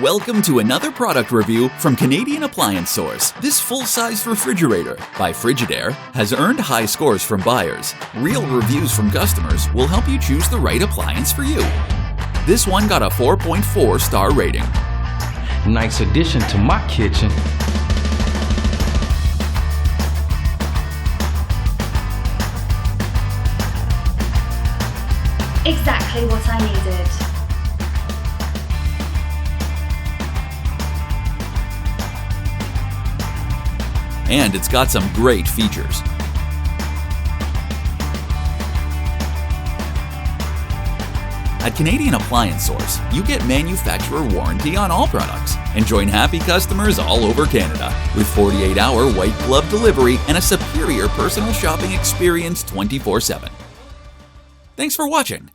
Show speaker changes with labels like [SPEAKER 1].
[SPEAKER 1] Welcome to another product review from Canadian Appliance Source. This full-size refrigerator by Frigidaire has earned high scores from buyers. Real reviews from customers will help you choose the right appliance for you. This one got a 4.4 star rating.
[SPEAKER 2] Nice addition to my kitchen.
[SPEAKER 3] Exactly what I needed.
[SPEAKER 1] And it's got some great features. At Canadian Appliance Source, you get manufacturer warranty on all products and join happy customers all over Canada with 48-hour white glove delivery and a superior personal shopping experience 24/7. Thanks for watching.